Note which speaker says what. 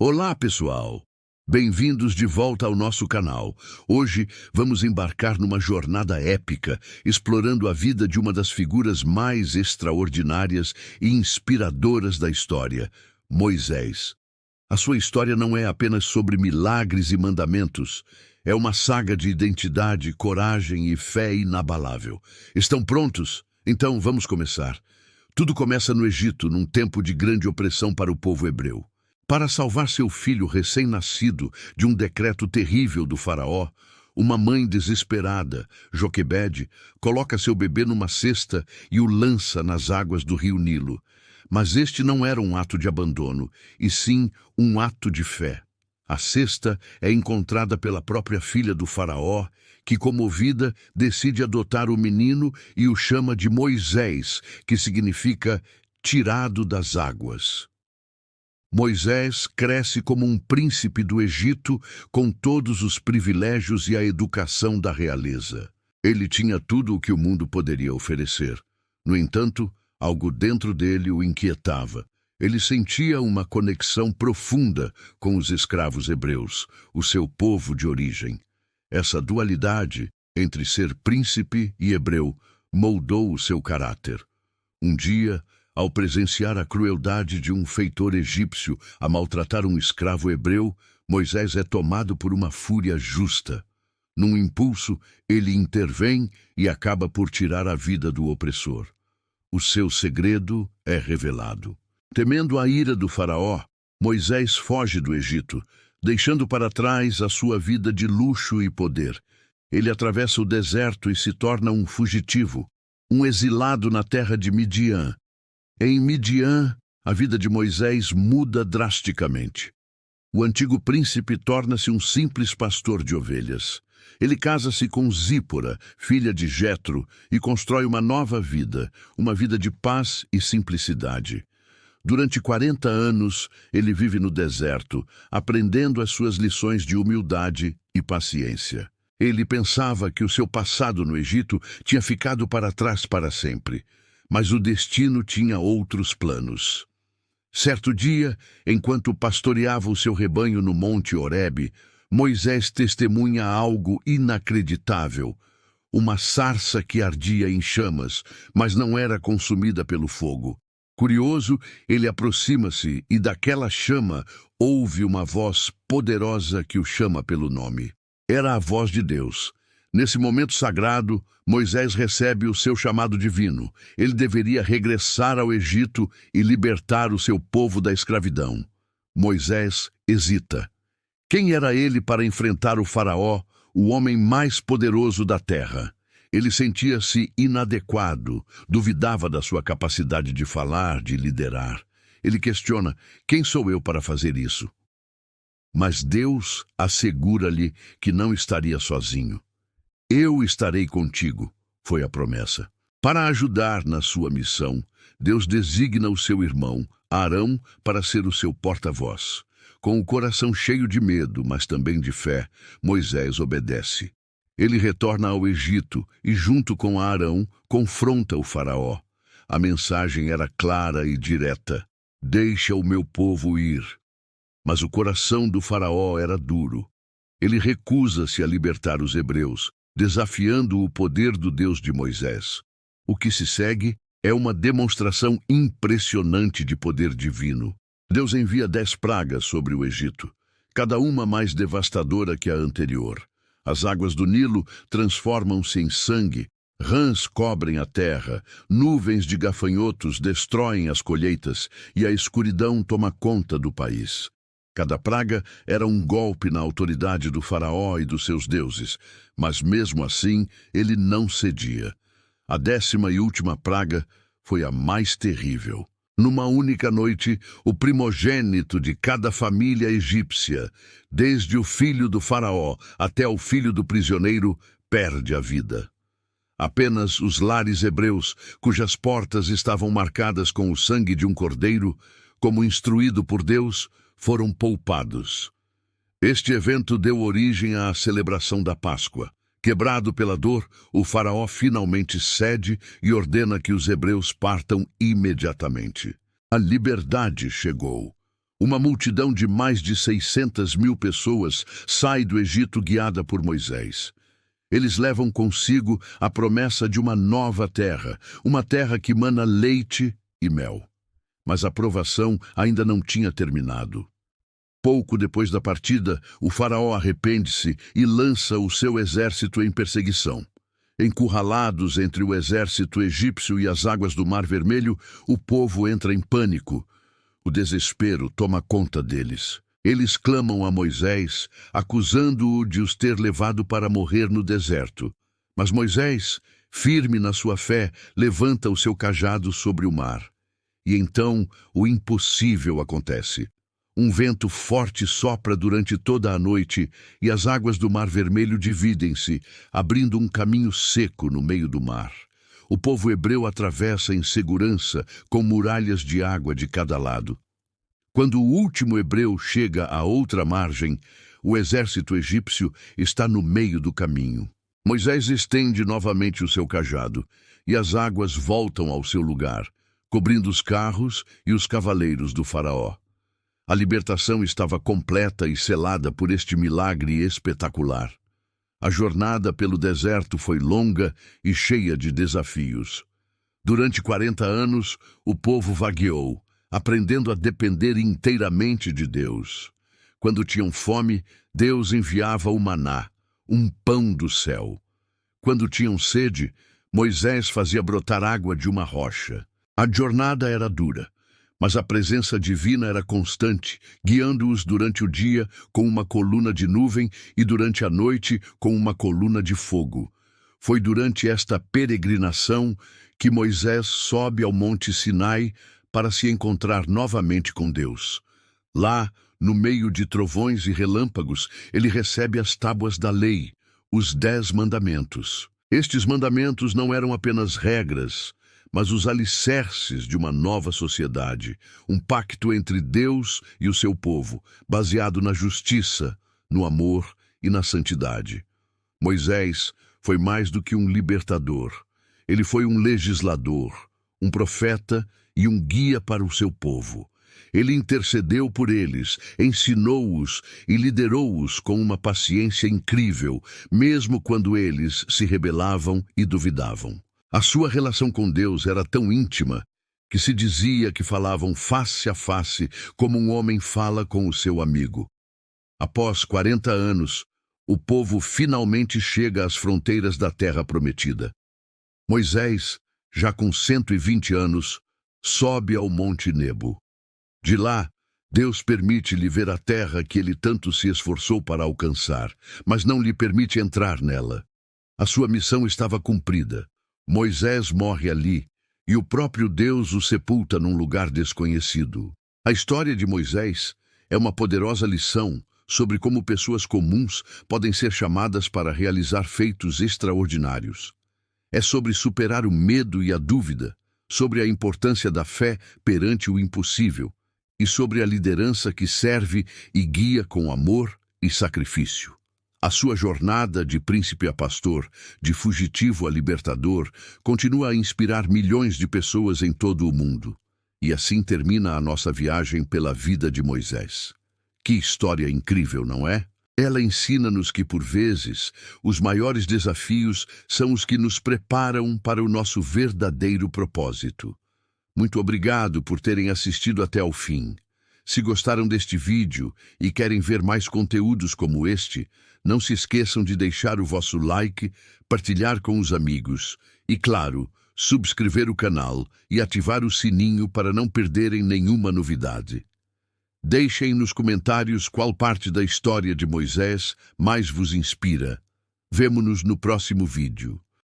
Speaker 1: Olá, pessoal! Bem-vindos de volta ao nosso canal. Hoje vamos embarcar numa jornada épica, explorando a vida de uma das figuras mais extraordinárias e inspiradoras da história, Moisés. A sua história não é apenas sobre milagres e mandamentos. É uma saga de identidade, coragem e fé inabalável. Estão prontos? Então vamos começar. Tudo começa no Egito, num tempo de grande opressão para o povo hebreu. Para salvar seu filho recém-nascido de um decreto terrível do faraó, uma mãe desesperada, Joquebede, coloca seu bebê numa cesta e o lança nas águas do rio Nilo. Mas este não era um ato de abandono, e sim um ato de fé. A cesta é encontrada pela própria filha do faraó, que, comovida, decide adotar o menino e o chama de Moisés, que significa tirado das águas. Moisés cresce como um príncipe do Egito, com todos os privilégios e a educação da realeza. Ele tinha tudo o que o mundo poderia oferecer. No entanto, algo dentro dele o inquietava. Ele sentia uma conexão profunda com os escravos hebreus, o seu povo de origem. Essa dualidade entre ser príncipe e hebreu moldou o seu caráter. Um dia, ao presenciar a crueldade de um feitor egípcio a maltratar um escravo hebreu, Moisés é tomado por uma fúria justa. Num impulso, ele intervém e acaba por tirar a vida do opressor. O seu segredo é revelado. Temendo a ira do faraó, Moisés foge do Egito, deixando para trás a sua vida de luxo e poder. Ele atravessa o deserto e se torna um fugitivo, um exilado na terra de Midian. Em Midian, a vida de Moisés muda drasticamente. O antigo príncipe torna-se um simples pastor de ovelhas. Ele casa-se com Zípora, filha de Jetro, e constrói uma nova vida, uma vida de paz e simplicidade. Durante 40 anos, ele vive no deserto, aprendendo as suas lições de humildade e paciência. Ele pensava que o seu passado no Egito tinha ficado para trás para sempre. Mas o destino tinha outros planos. Certo dia, enquanto pastoreava o seu rebanho no Monte Horebe, Moisés testemunha algo inacreditável. Uma sarça que ardia em chamas, mas não era consumida pelo fogo. Curioso, ele aproxima-se e daquela chama ouve uma voz poderosa que o chama pelo nome. Era a voz de Deus. Nesse momento sagrado, Moisés recebe o seu chamado divino. Ele deveria regressar ao Egito e libertar o seu povo da escravidão. Moisés hesita. Quem era ele para enfrentar o faraó, o homem mais poderoso da terra? Ele sentia-se inadequado, duvidava da sua capacidade de falar, de liderar. Ele questiona: quem sou eu para fazer isso? Mas Deus assegura-lhe que não estaria sozinho. Eu estarei contigo, foi a promessa. Para ajudar na sua missão, Deus designa o seu irmão, Arão, para ser o seu porta-voz. Com o coração cheio de medo, mas também de fé, Moisés obedece. Ele retorna ao Egito e, junto com Arão, confronta o faraó. A mensagem era clara e direta: deixa o meu povo ir. Mas o coração do faraó era duro. Ele recusa-se a libertar os hebreus, desafiando o poder do Deus de Moisés. O que se segue é uma demonstração impressionante de poder divino. Deus envia 10 pragas sobre o Egito, cada uma mais devastadora que a anterior. As águas do Nilo transformam-se em sangue, rãs cobrem a terra, nuvens de gafanhotos destroem as colheitas e a escuridão toma conta do país. Cada praga era um golpe na autoridade do faraó e dos seus deuses, mas mesmo assim ele não cedia. A 10ª e última praga foi a mais terrível. Numa única noite, o primogênito de cada família egípcia, desde o filho do faraó até o filho do prisioneiro, perde a vida. Apenas os lares hebreus, cujas portas estavam marcadas com o sangue de um cordeiro, como instruído por Deus, foram poupados. Este evento deu origem à celebração da Páscoa. Quebrado pela dor, o faraó finalmente cede e ordena que os hebreus partam imediatamente. A liberdade chegou. Uma multidão de mais de 600 mil pessoas sai do Egito guiada por Moisés. Eles levam consigo a promessa de uma terra que mana leite e mel. Mas a provação ainda não tinha terminado. Pouco depois da partida, o faraó arrepende-se e lança o seu exército em perseguição. Encurralados entre o exército egípcio e as águas do Mar Vermelho, o povo entra em pânico. O desespero toma conta deles. Eles clamam a Moisés, acusando-o de os ter levado para morrer no deserto. Mas Moisés, firme na sua fé, levanta o seu cajado sobre o mar. E então o impossível acontece. Um vento forte sopra durante toda a noite e as águas do Mar Vermelho dividem-se, abrindo um caminho seco no meio do mar. O povo hebreu atravessa em segurança, com muralhas de água de cada lado. Quando o último hebreu chega à outra margem, o exército egípcio está no meio do caminho. Moisés estende novamente o seu cajado, e as águas voltam ao seu lugar, cobrindo os carros e os cavaleiros do faraó. A libertação estava completa e selada por este milagre espetacular. A jornada pelo deserto foi longa e cheia de desafios. Durante 40 anos, o povo vagueou, aprendendo a depender inteiramente de Deus. Quando tinham fome, Deus enviava o maná, um pão do céu. Quando tinham sede, Moisés fazia brotar água de uma rocha. A jornada era dura, mas a presença divina era constante, guiando-os durante o dia com uma coluna de nuvem e durante a noite com uma coluna de fogo. Foi durante esta peregrinação que Moisés sobe ao Monte Sinai para se encontrar novamente com Deus. Lá, no meio de trovões e relâmpagos, ele recebe as tábuas da lei, os 10 mandamentos. Estes mandamentos não eram apenas regras, mas os alicerces de uma nova sociedade, um pacto entre Deus e o seu povo, baseado na justiça, no amor e na santidade. Moisés foi mais do que um libertador. Ele foi um legislador, um profeta e um guia para o seu povo. Ele intercedeu por eles, ensinou-os e liderou-os com uma paciência incrível, mesmo quando eles se rebelavam e duvidavam. A sua relação com Deus era tão íntima que se dizia que falavam face a face como um homem fala com o seu amigo. Após 40 anos, o povo finalmente chega às fronteiras da Terra Prometida. Moisés, já com 120 anos, sobe ao Monte Nebo. De lá, Deus permite-lhe ver a terra que ele tanto se esforçou para alcançar, mas não lhe permite entrar nela. A sua missão estava cumprida. Moisés morre ali, e o próprio Deus o sepulta num lugar desconhecido. A história de Moisés é uma poderosa lição sobre como pessoas comuns podem ser chamadas para realizar feitos extraordinários. É sobre superar o medo e a dúvida, sobre a importância da fé perante o impossível, e sobre a liderança que serve e guia com amor e sacrifício. A sua jornada de príncipe a pastor, de fugitivo a libertador, continua a inspirar milhões de pessoas em todo o mundo. E assim termina a nossa viagem pela vida de Moisés. Que história incrível, não é? Ela ensina-nos que, por vezes, os maiores desafios são os que nos preparam para o nosso verdadeiro propósito. Muito obrigado por terem assistido até ao fim. Se gostaram deste vídeo e querem ver mais conteúdos como este, não se esqueçam de deixar o vosso like, partilhar com os amigos e, claro, subscrever o canal e ativar o sininho para não perderem nenhuma novidade. Deixem nos comentários qual parte da história de Moisés mais vos inspira. Vemo-nos no próximo vídeo.